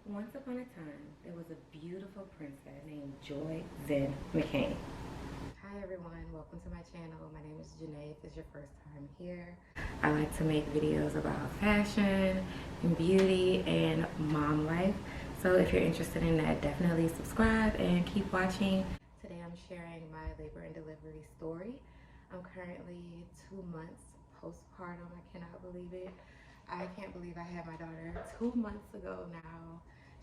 Once upon a time, there was a beautiful princess named Joy Zen McCain. Hi everyone, welcome to my channel. My name is Janae. If it's your first time here, I like to make videos about fashion and beauty and mom life. So if you're interested in that, definitely subscribe and keep watching. Today I'm sharing my labor and delivery story. I'm currently 2 months postpartum. I cannot believe it. I can't believe I had my daughter 2 months ago now.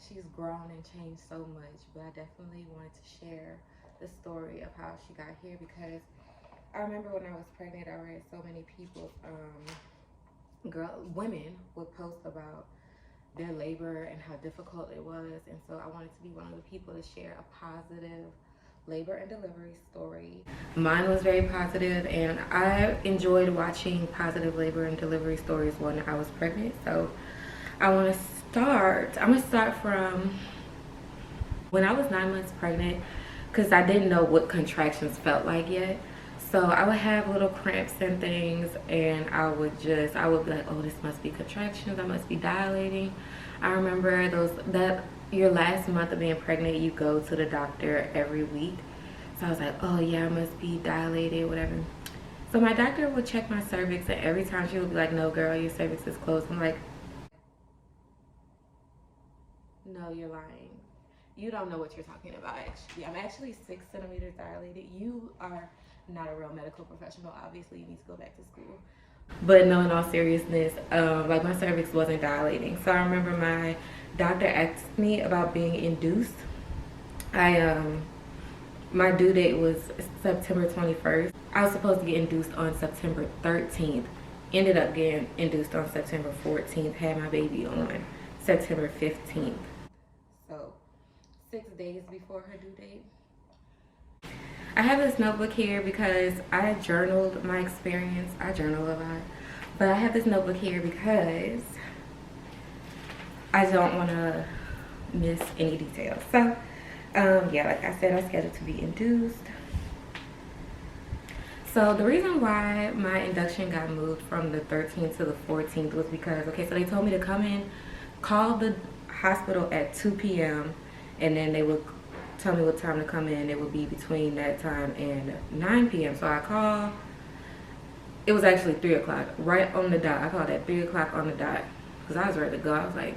She's grown and changed so much, but I definitely wanted to share the story of how she got here because I remember when I was pregnant, I read so many people's women would post about their labor and how difficult it was, and so I wanted to be one of the people to share a positive labor and delivery story. Mine was very positive, and I enjoyed watching positive labor and delivery stories when I was pregnant. So I'm gonna start from when I was 9 months pregnant, because I didn't know what contractions felt like yet. So I would have little cramps and things, and I would be like, oh, this must be contractions, I must be dilating. I remember that your last month of being pregnant, you go to the doctor every week. So I was like, oh yeah, I must be dilated, whatever. So my doctor would check my cervix, and every time she would be like, no girl, your cervix is closed. I'm like, no, you're lying. You don't know what you're talking about. Actually, I'm actually 6 centimeters dilated. You are not a real medical professional. Obviously, you need to go back to school. But no, in all seriousness, like my cervix wasn't dilating. So I remember my doctor asked me about being induced. My due date was September 21st. I was supposed to get induced on September 13th. Ended up getting induced on September 14th. Had my baby on September 15th. So 6 days before her due date. I have this notebook here because I journaled my experience. I journal a lot. But I have this notebook here because I don't want to miss any details. So, yeah, like I said, I scheduled to be induced. So the reason why my induction got moved from the 13th to the 14th was because, okay, so they told me to come in, call the hospital at 2 p.m. and then they would tell me what time to come in. It would be between that time and 9 p.m. So I called. It was actually 3 o'clock, right on the dot. I called at 3 o'clock on the dot because I was ready to go. I was like,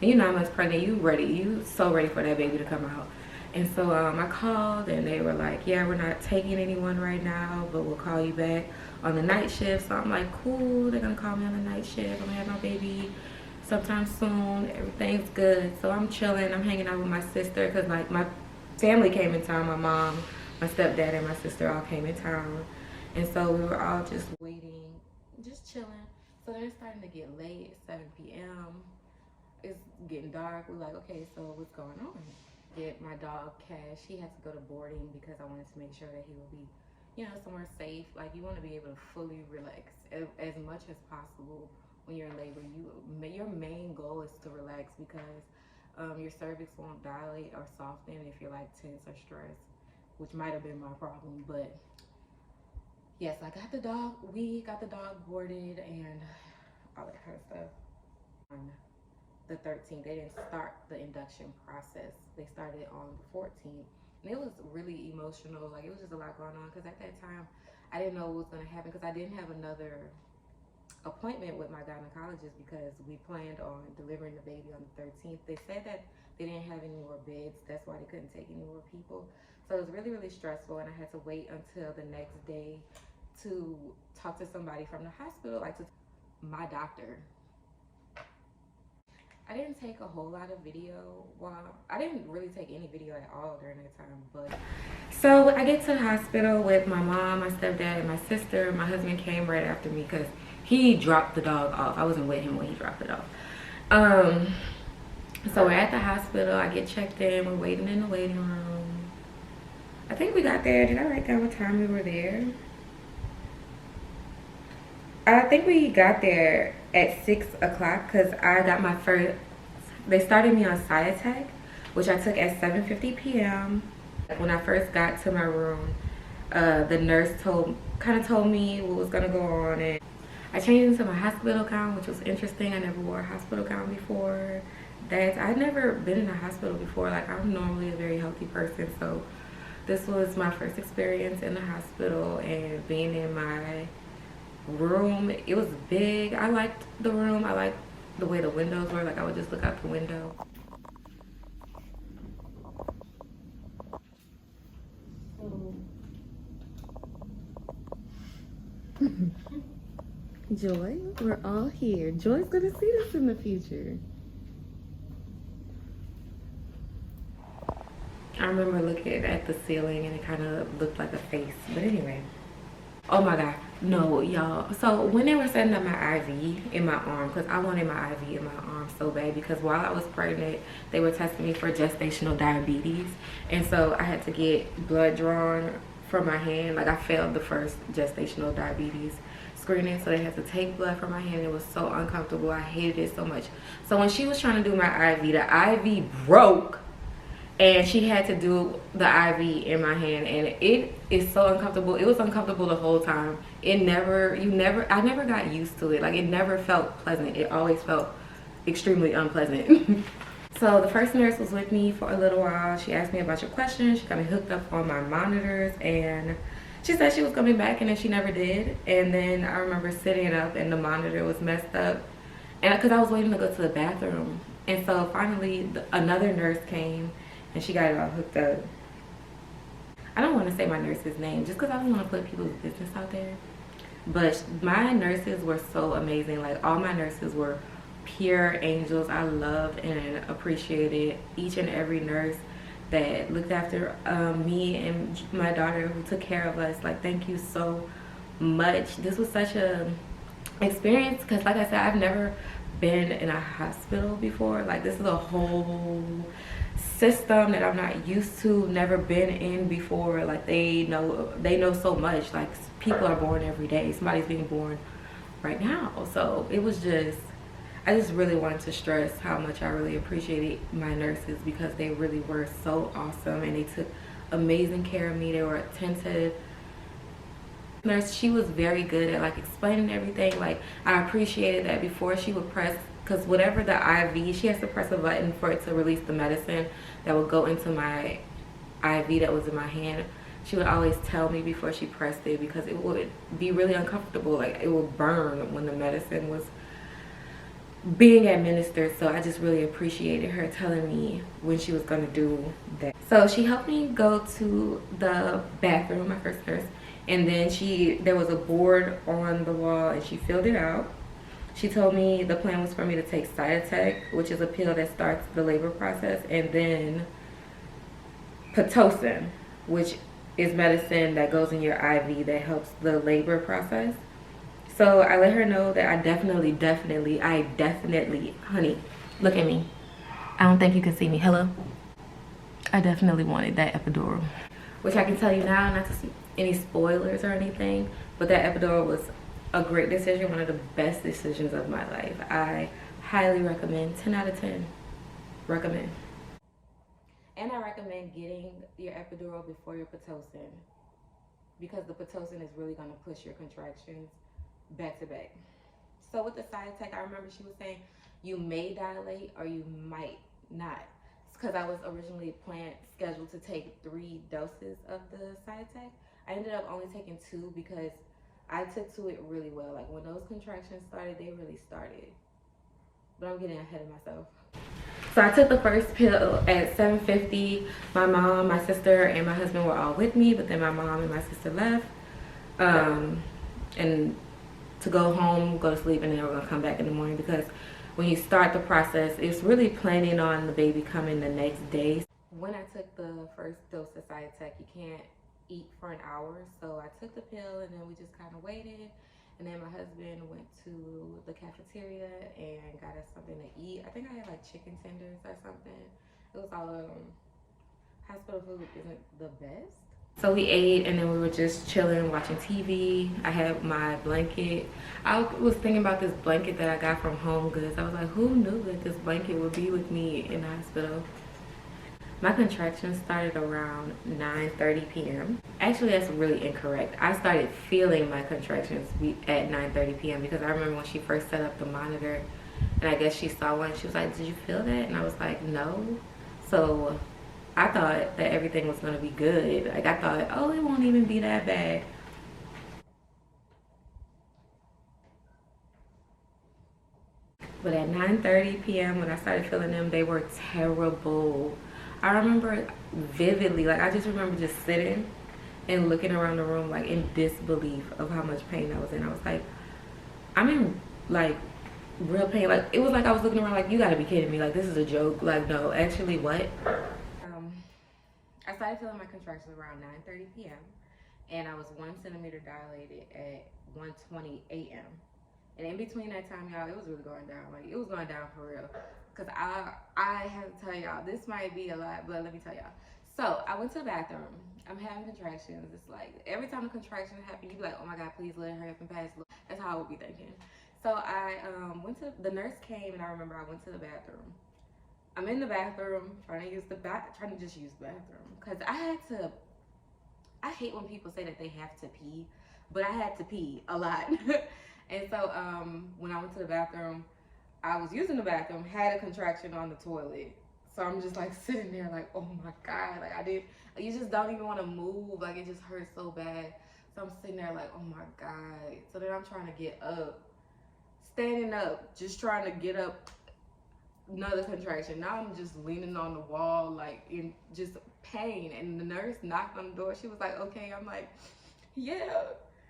you're 9 months pregnant, you ready. You so ready for that baby to come out. And so I called and they were like, yeah, we're not taking anyone right now, but we'll call you back on the night shift. So I'm like, cool, they're gonna call me on the night shift. I'm gonna have my baby sometime soon. Everything's good. So I'm chilling. I'm hanging out with my sister because like my family came in town. My mom, my stepdad, and my sister all came in town. And so we were all just waiting, just chilling. So then it's starting to get late, 7 p.m. It's getting dark. We're like, okay, so what's going on? Get my dog Cash. He has to go to boarding because I wanted to make sure that he will be, you know, somewhere safe. Like you want to be able to fully relax as much as possible when you're in labor. Your main goal is to relax because your cervix won't dilate or soften if you're like tense or stressed, which might have been my problem. But yes, I got the dog. We got the dog boarded and all that kind of stuff. On the 13th, they didn't start the induction process. They started on the 14th. And it was really emotional. Like it was just a lot going on because at that time, I didn't know what was going to happen because I didn't have another appointment with my gynecologist because we planned on delivering the baby on the 13th. They said that they didn't have any more beds. That's why they couldn't take any more people. So it was really, really stressful, and I had to wait until the next day to talk to somebody from the hospital, like to my doctor. I didn't take a whole lot of video. Well, I didn't really take any video at all during that time, but so I get to the hospital with my mom, my stepdad, and my sister. My husband came right after me because he dropped the dog off. I wasn't with him when he dropped it off. So we're at the hospital. I get checked in. We're waiting in the waiting room. I think we got there. Did I write down what time we were there? I think we got there at 6 o'clock because I got my first, they started me on Storytime, which I took at 7:50 p.m. When I first got to my room, the nurse kind of told me what was gonna go on, and I changed into my hospital gown, which was interesting. I never wore a hospital gown before. that I'd never been in a hospital before. Like, I'm normally a very healthy person, so this was my first experience in the hospital, and being in my room, it was big. I liked the room. I liked the way the windows were. Like, I would just look out the window. Joy, we're all here. Joy's gonna see this in the future. I remember looking at the ceiling and it kind of looked like a face. But anyway. Oh my God. No, y'all. So when they were setting up my IV in my arm, because I wanted my IV in my arm so bad, because while I was pregnant, they were testing me for gestational diabetes. And so I had to get blood drawn from my hand. Like, I failed the first gestational diabetes screening, so they had to take blood from my hand. It was so uncomfortable. I hated it so much. So when she was trying to do my IV, the IV broke, and she had to do the IV in my hand, and it is so uncomfortable. It was uncomfortable the whole time. I never got used to it. Like, it never felt pleasant. It always felt extremely unpleasant. So the first nurse was with me for a little while. She asked me a bunch of questions. She got me hooked up on my monitors, and she said she was coming back, and then she never did. And then I remember sitting up and the monitor was messed up, and because I was waiting to go to the bathroom. And so finally another nurse came and she got it all hooked up. I don't want to say my nurse's name just because I don't want to put people's business out there. But my nurses were so amazing. Like, all my nurses were pure angels. I loved and appreciated each and every nurse that looked after me and my daughter, who took care of us. Like, thank you so much. This was such a experience because, like I said, I've never been in a hospital before. Like, this is a whole system that I'm not used to, never been in before. Like, they know so much. Like, people are born every day. Somebody's being born right now. So it was just, I just really wanted to stress how much I really appreciated my nurses, because they really were so awesome and they took amazing care of me. They were attentive. Nurse, she was very good at like explaining everything. Like, I appreciated that before she would press, because whatever the IV, she has to press a button for it to release the medicine that would go into my IV that was in my hand. She would always tell me before she pressed it, because it would be really uncomfortable. Like, it would burn when the medicine was being administered. So I just really appreciated her telling me when she was going to do that. So she helped me go to the bathroom, my first nurse, and then there was a board on the wall and she filled it out. She told me the plan was for me to take Storytime, which is a pill that starts the labor process, and then Pitocin, which is medicine that goes in your IV that helps the labor process. So I let her know that I definitely, honey, look at me. I don't think you can see me. Hello? I definitely wanted that epidural. Which I can tell you now, not to see any spoilers or anything, but that epidural was a great decision, one of the best decisions of my life. I highly recommend, 10 out of 10, recommend. And I recommend getting your epidural before your Pitocin, because the Pitocin is really gonna push your contractions back to back. So with the Storytime, I remember she was saying you may dilate or you might not. It's because I was originally scheduled to take 3 doses of the Storytime. I ended up only taking 2 because I took to it really well. Like, when those contractions started, they really started. But I'm getting ahead of myself. So I took the first pill at 7:50. My mom, my sister, and my husband were all with me, but then my mom and my sister left. And to go home, go to sleep, and then we're gonna come back in the morning, because when you start the process, it's really planning on the baby coming the next day. When I took the first dose of Storytime, you can't eat for an hour, so I took the pill and then we just kind of waited, and then my husband went to the cafeteria and got us something to eat. I think I had like chicken tenders or something. It was all hospital food isn't the best. So we ate, and then we were just chilling, watching TV. I had my blanket. I was thinking about this blanket that I got from Home Goods. I was like, who knew that this blanket would be with me in the hospital? My contractions started around 9:30 p.m. Actually, that's really incorrect. I started feeling my contractions at 9:30 p.m. because I remember when she first set up the monitor And I guess she saw one. She was like, "Did you feel that?" And I was like, "No." So I thought that everything was gonna be good. Like I thought, oh, it won't even be that bad. But at 9:30 p.m. when I started feeling them, they were terrible. I remember vividly, like I just remember just sitting and looking around the room like in disbelief of how much pain I was in. I was like, I'm in like real pain. Like it was like I was looking around like, you gotta be kidding me. Like this is a joke. Like no, actually what? Um, I started feeling my contractions around 9:30 p.m. and I was 1 centimeter dilated at 1:20 a.m. And in between that time, y'all, it was really going down. Like it was going down for real. Cause I have to tell y'all, this might be a lot, but let me tell y'all. So I went to the bathroom. I'm having contractions. It's like every time a contraction happens, you be like, oh my god, please let it hurry up and pass. That's how I would be thinking. So I went to the nurse came and I remember I went to the bathroom. I'm in the bathroom trying to use trying to just use the bathroom because I had to. I hate when people say that they have to pee, but I had to pee a lot. And so when I went to the bathroom, I was using the bathroom, had a contraction on the toilet. So I'm just like sitting there like, oh my God, like you just don't even want to move. Like it just hurts so bad. So I'm sitting there like, oh my God. So then I'm trying to get up, standing up, just trying to get up, another contraction. Now I'm just leaning on the wall, like in just pain. And the nurse knocked on the door. She was like, okay. I'm like, yeah.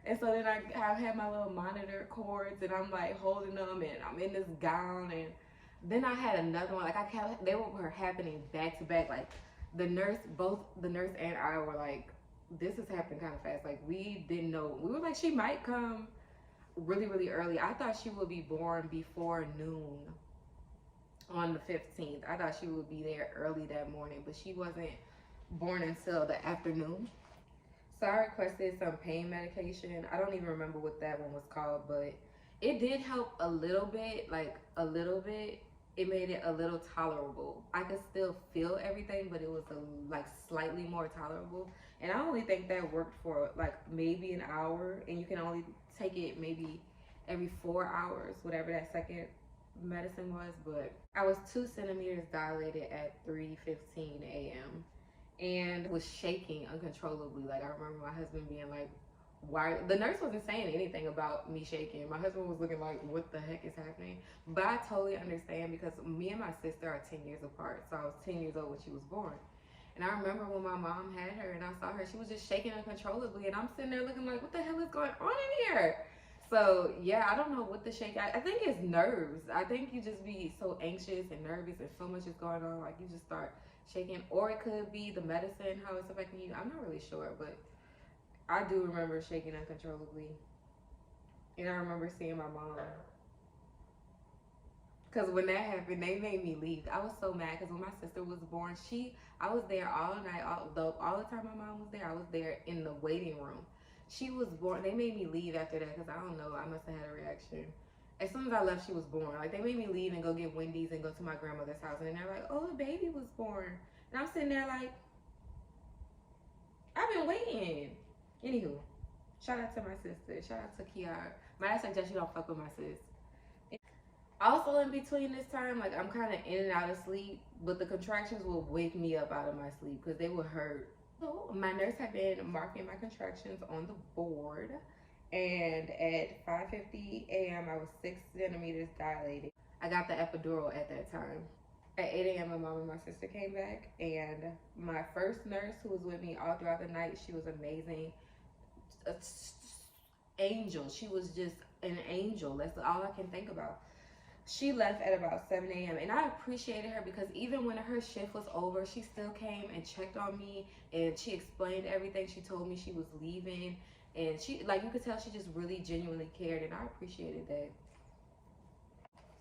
And so then I had my little monitor cords and I'm like holding them and I'm in this gown. And then I had another one. Like they were happening back to back. Like both the nurse and I were like, this is happening kind of fast. Like we didn't know. We were like, she might come really, really early. I thought she would be born before noon on the 15th. I thought she would be there early that morning, but she wasn't born until the afternoon. So I requested some pain medication. I don't even remember what that one was called, but it did help a little bit, like a little bit. It made it a little tolerable. I could still feel everything, but it was like slightly more tolerable. And I only think that worked for like maybe an hour, and you can only take it maybe every 4 hours, whatever that second medicine was. But I was 2 centimeters dilated at 3:15 a.m. and was shaking uncontrollably. Like I remember my husband being like, why? The nurse wasn't saying anything about me shaking. My husband was looking like, what the heck is happening? But I totally understand because me and my sister are 10 years apart. So I was 10 years old when she was born. And I remember when my mom had her and I saw her, she was just shaking uncontrollably. And I'm sitting there looking like, what the hell is going on in here? So yeah, I don't know what the shake. I think it's nerves. I think you just be so anxious and nervous and so much is going on. Like you just start shaking, or it could be the medicine, how it's affecting you. I'm not really sure, but I do remember shaking uncontrollably. And I remember seeing my mom. Because when that happened, they made me leave. I was so mad because when my sister was born, I was there all night. All the time my mom was there, I was there in the waiting room. She was born. They made me leave after that because I don't know. I must have had a reaction. As soon as I left, she was born. Like they made me leave and go get Wendy's and go to my grandmother's house. And then they're like, "Oh, a baby was born." And I'm sitting there like, I've been waiting. Anywho, shout out to my sister. Shout out to Kiara. My dad suggest you don't fuck with my sis. Also, in between this time, like I'm kind of in and out of sleep, but the contractions will wake me up out of my sleep because they will hurt. So my nurse had been marking my contractions on the board, and at 5:50 a.m. I was 6 centimeters dilated. I got the epidural at that time. At 8 a.m. my mom and my sister came back, and my first nurse who was with me all throughout the night, she was amazing. A angel. She was just an angel. That's all I can think about. She left at about 7 a.m. and I appreciated her because even when her shift was over, she still came and checked on me and she explained everything. She told me she was leaving and she, like, you could tell she just really genuinely cared, and I appreciated that.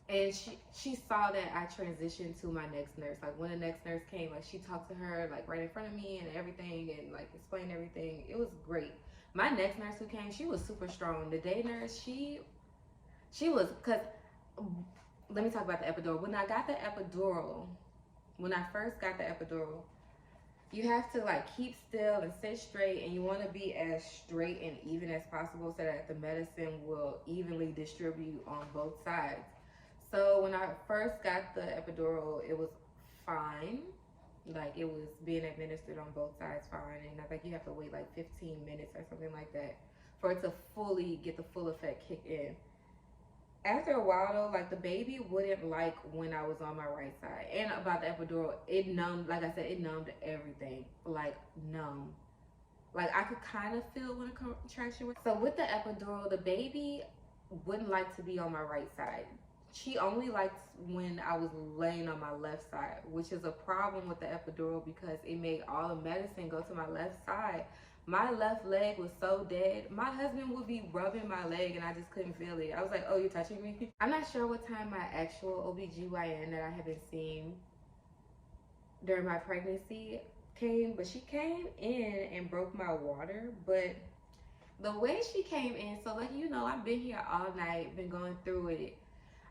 And she saw that I transitioned to my next nurse. Like when the next nurse came, like she talked to her like right in front of me and everything, and like explained everything. It was great. My next nurse who came, she was super strong. The day nurse, she was, cause let me talk about the epidural. When I got the epidural, when I first got the epidural, you have to like keep still and sit straight, and you want to be as straight and even as possible so that the medicine will evenly distribute on both sides. So when I first got the epidural, it was fine. Like it was being administered on both sides fine. And I think you have to wait like 15 minutes or something like that for it to fully get the full effect kicked in. After a while though, like the baby wouldn't like when I was on my right side. And about the epidural, it numbed, like I said, it numbed everything. Like numb. Like I could kind of feel when a contraction was. So with the epidural, the baby wouldn't like to be on my right side. She only liked when I was laying on my left side, which is a problem with the epidural because it made all the medicine go to my left side. My left leg was so dead. My husband would be rubbing my leg and I just couldn't feel it. I was like, oh, you're touching me? I'm not sure what time my actual OBGYN that I have been seeing during my pregnancy came, but she came in and broke my water. But the way she came in, so like, you know, I've been here all night, been going through it.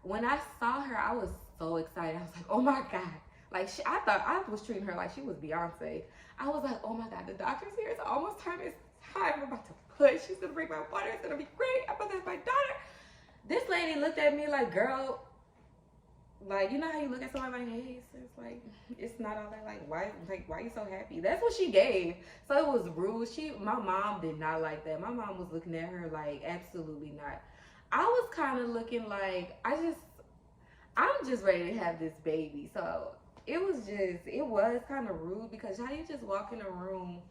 When I saw her, I was so excited. I was like, oh my God. Like, I thought I was treating her like she was Beyonce. I was like, oh my God, the doctor's here. It's almost time. It's time. I'm about to push. She's going to bring my water. It's going to be great. I'm about to have my daughter. This lady looked at me like, girl, like, you know how you look at somebody like, hey, sis, like, it's not all that, why are you so happy? That's what she gave. So it was rude. My mom did not like that. My mom was looking at her like, absolutely not. I was kind of looking like, I'm just ready to have this baby. So it was kind of rude because how do you just walk in a room?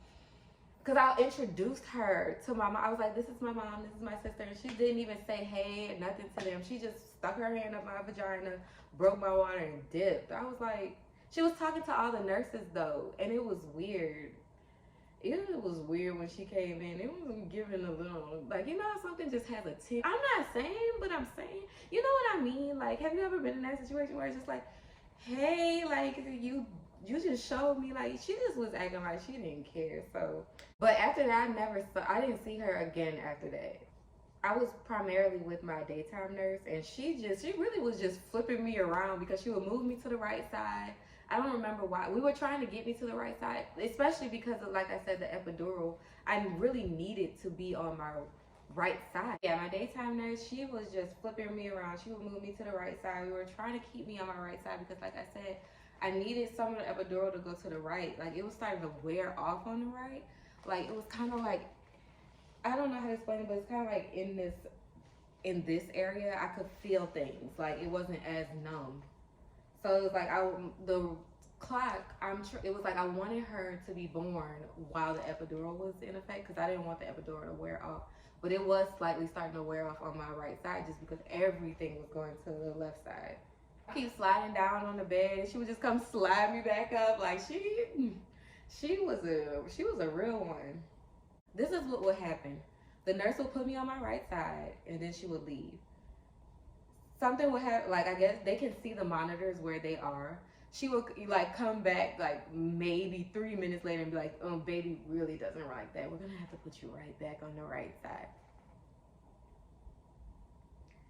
Because I introduced her to my mom. I was like, this is my mom, this is my sister. And she didn't even say hey, nothing to them. She just stuck her hand up my vagina, broke my water, and dipped. I was like, she was talking to all the nurses though, and it was weird. It was weird when she came in. It wasn't giving a little, like, you know how something just has a tick. I'm not saying, but I'm saying, you know what I mean? Like, have you ever been in that situation where it's just like, hey, like, you just showed me, like, she just was acting like she didn't care. So, but after that, I didn't see her again after that. I was primarily with my daytime nurse, and she really was just flipping me around because she would move me to the right side. I don't remember why. We were trying to get me to the right side, especially because of, like I said, the epidural. I really needed to be on my right side. Yeah, my daytime nurse, she was just flipping me around. She would move me to the right side. We were trying to keep me on my right side because, like I said, I needed some of the epidural to go to the right. Like, it was starting to wear off on the right. Like, it was kind of like, I don't know how to explain it, but it's kind of like in this area, I could feel things. Like, it wasn't as numb. So it was like the clock. It was like I wanted her to be born while the epidural was in effect because I didn't want the epidural to wear off. But it was slightly starting to wear off on my right side just because everything was going to the left side. I keep sliding down on the bed, and she would just come slide me back up. Like she was a real one. This is what would happen. The nurse would put me on my right side, and then she would leave. Something would happen, like, I guess they can see the monitors where they are. She would like come back like maybe 3 minutes later and be like, oh, baby really doesn't like that. We're gonna have to put you right back on the right side.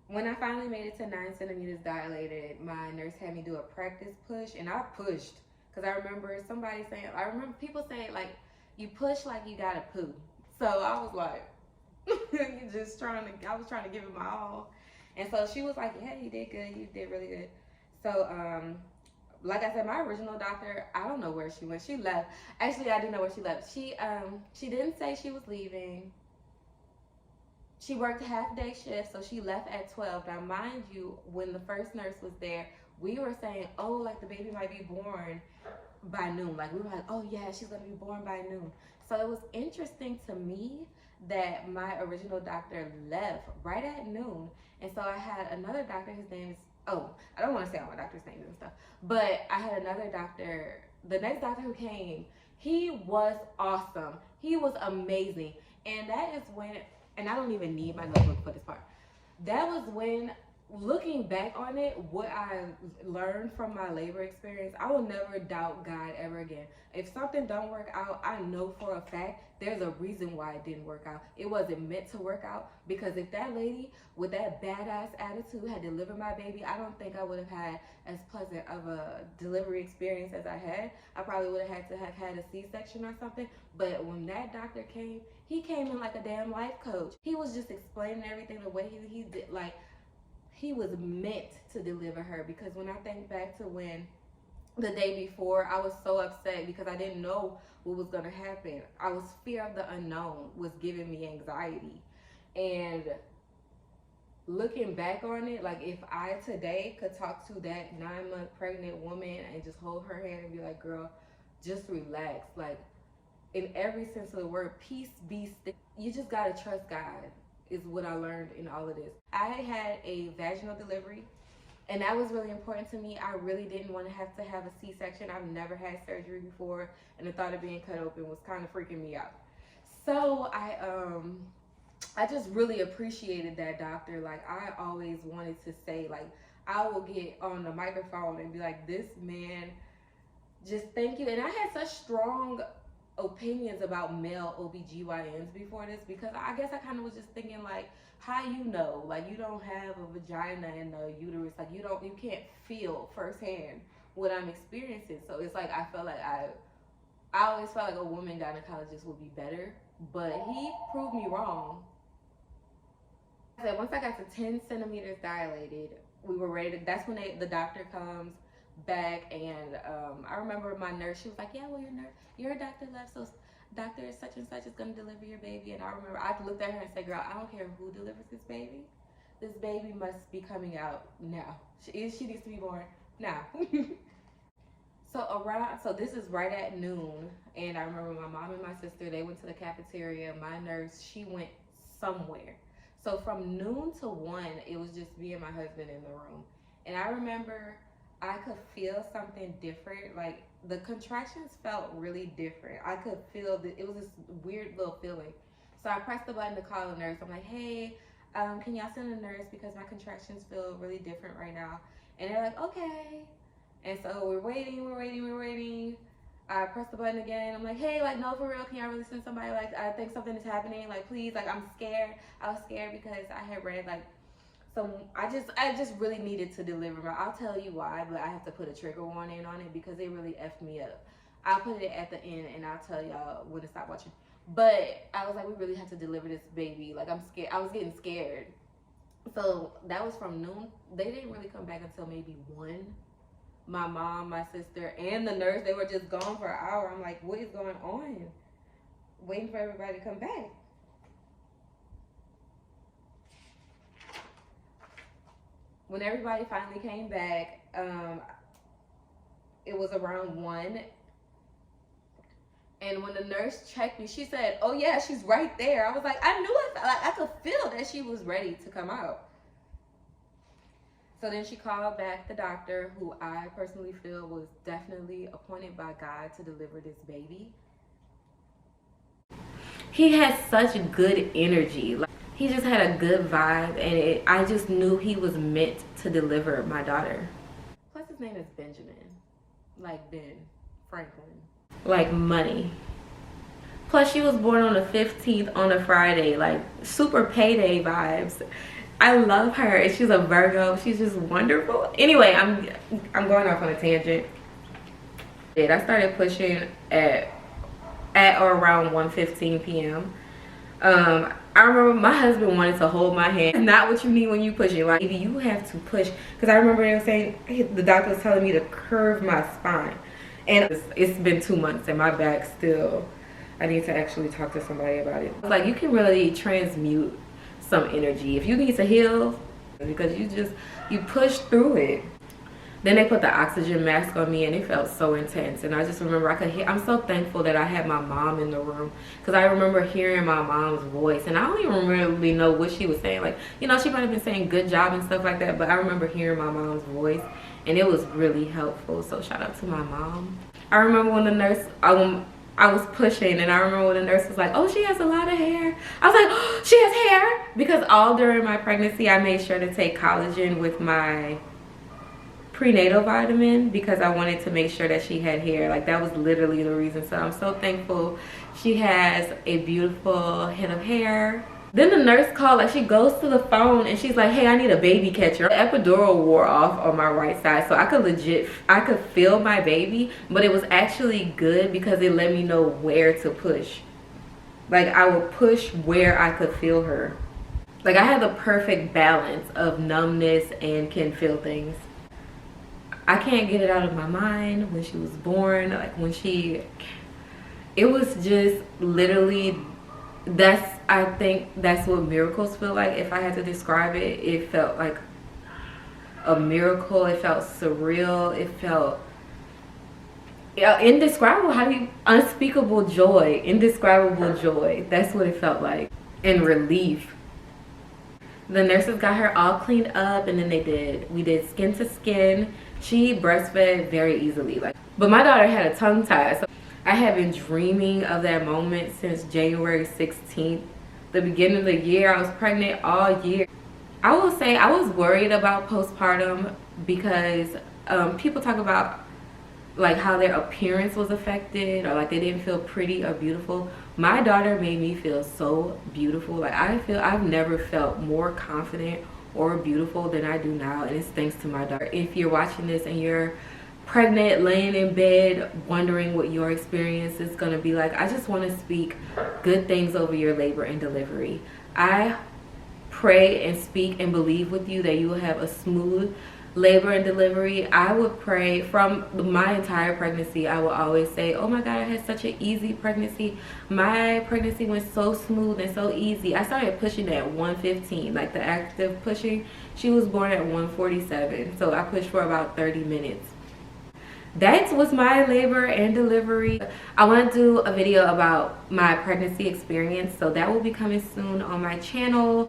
When I finally made it to 9 centimeters dilated, my nurse had me do a practice push, and I pushed because I remember people saying like, you push like you gotta poo. So I was like, I was trying to give it my all. And so she was like, yeah, you did good. You did really good. So, like I said, my original doctor, I don't know where she went. She left. Actually, I do know where she left. She didn't say she was leaving. She worked half-day shift, so she left at 12. Now, mind you, when the first nurse was there, we were saying, oh, like the baby might be born by noon. Like, we were like, oh yeah, she's gonna be born by noon. So it was interesting to me that my original doctor left right at noon. And so I had another doctor, his name is, oh, I don't want to say all my doctor's names and stuff, but I had another doctor, the next doctor who came, he was awesome. He was amazing. And that is when, and I don't even need my notebook for this part. That was when, looking back on it, what I learned from my labor experience, I will never doubt God ever again. If something don't work out, I know for a fact there's a reason why it didn't work out. It wasn't meant to work out, because if that lady with that badass attitude had delivered my baby, I don't think I would have had as pleasant of a delivery experience as I had. I probably would have had to have had a C-section or something. But when that doctor came, he came in like a damn life coach. He was just explaining everything the way he did. Like, he was meant to deliver her, because when I think back to when the day before, I was so upset because I didn't know what was going to happen. I was fear of the unknown was giving me anxiety. And looking back on it, like if I today could talk to that 9-month pregnant woman and just hold her hand and be like, girl, just relax. Like in every sense of the word, peace be still. You just got to trust God is what I learned in all of this. I had a vaginal delivery, and that was really important to me. I really didn't want to have a C-section. I've never had surgery before, and the thought of being cut open was kind of freaking me out. So I just really appreciated that doctor. Like I always wanted to say, like I will get on the microphone and be like, this man, just thank you. And I had such strong opinions about male OBGYNs before this, because I guess I kind of was just thinking like, how you know, like you don't have a vagina and a uterus, like you can't feel firsthand what I'm experiencing. So it's like I felt like I always felt like a woman gynecologist would be better, but he proved me wrong. I said once I got to 10 centimeters dilated, we were ready to, that's when the doctor comes back, and I remember my nurse, she was like, yeah, well your doctor left, so doctor such and such is gonna deliver your baby. And I remember I looked at her and said, girl, I don't care who delivers this baby must be coming out now. She needs to be born now. So this is right at noon, and I remember my mom and my sister, they went to the cafeteria. My nurse, she went somewhere. So from noon to 1, it was just me and my husband in the room. And I remember I could feel something different. Like the contractions felt really different. I could feel that it was this weird little feeling. So I pressed the button to call the nurse. I'm like, hey, can y'all send a nurse because my contractions feel really different right now? And they're like, okay. And so we're waiting. I pressed the button again. I'm like, hey, like, no, for real, can y'all really send somebody? Like, I think something is happening. Like, please, like, I'm scared. I was scared because I had read, like, I just really needed to deliver. I'll tell you why, but I have to put a trigger warning on it because it really effed me up. I'll put it at the end and I'll tell y'all when to stop watching. But I was like, we really have to deliver this baby. Like, I'm scared. I was getting scared. So that was from noon. They didn't really come back until maybe 1. My mom, my sister, and the nurse, they were just gone for an hour. I'm like, what is going on? Waiting for everybody to come back. When everybody finally came back, it was around 1. And when the nurse checked me, she said, oh yeah, she's right there. I was like, I knew it. Like, I could feel that she was ready to come out. So then she called back the doctor, who I personally feel was definitely appointed by God to deliver this baby. He has such good energy. Like, he just had a good vibe, and I just knew he was meant to deliver my daughter. Plus his name is Benjamin, like Ben Franklin, like money. Plus she was born on the 15th on a Friday, like super payday vibes. I love her, and she's a Virgo. She's just wonderful. Anyway, I'm going off on a tangent. I started pushing at or around 1:15 p.m. I remember my husband wanted to hold my hand. It's not what you need when you pushing. Like, you have to push. Because I remember they were saying, the doctor was telling me to curve my spine. And it's been 2 months and my back still, I need to actually talk to somebody about it. Like, you can really transmute some energy. If you need to heal, because you push through it. Then they put the oxygen mask on me, and it felt so intense. And I just remember I could hear, I'm so thankful that I had my mom in the room, because I remember hearing my mom's voice, and I don't even really know what she was saying. Like, you know, she might have been saying good job and stuff like that, but I remember hearing my mom's voice, and it was really helpful. So shout out to my mom. I remember when the nurse, I was pushing, and I remember when the nurse was like, oh, she has a lot of hair. I was like, oh, she has hair? Because all during my pregnancy, I made sure to take collagen with my prenatal vitamin, because I wanted to make sure that she had hair. Like, that was literally the reason. So I'm so thankful she has a beautiful head of hair. Then the nurse called, like, she goes to the phone and she's like, hey, I need a baby catcher. The epidural wore off on my right side, so I could feel my baby, but it was actually good because it let me know where to push. Like, I would push where I could feel her. Like, I had the perfect balance of numbness and can feel things. I can't get it out of my mind when she was born. Like, when she, it was just literally, I think that's what miracles feel like. If I had to describe it, it felt like a miracle. It felt surreal. It felt, yeah, indescribable. How do you, unspeakable joy, indescribable joy. That's what it felt like. And relief. The nurses got her all cleaned up, and then we did skin to skin. She breastfed very easily, like, but my daughter had a tongue tie. So I have been dreaming of that moment since January 16th, the beginning of the year. I was pregnant all year. I will say I was worried about postpartum because people talk about like how their appearance was affected, or like they didn't feel pretty or beautiful. My daughter made me feel so beautiful. Like, I've never felt more confident or beautiful than I do now, and it's thanks to my daughter. If you're watching this and you're pregnant, laying in bed, wondering what your experience is going to be like, I just want to speak good things over your labor and delivery. I pray and speak and believe with you that you will have a smooth labor and delivery. I would pray from my entire pregnancy. I will always say, oh my God, I had such an easy pregnancy. My pregnancy went so smooth and so easy. I started pushing at 115, like the active pushing. She was born at 147, so I pushed for about 30 minutes. That was my labor and delivery. I want to do a video about my pregnancy experience, so that will be coming soon on my channel.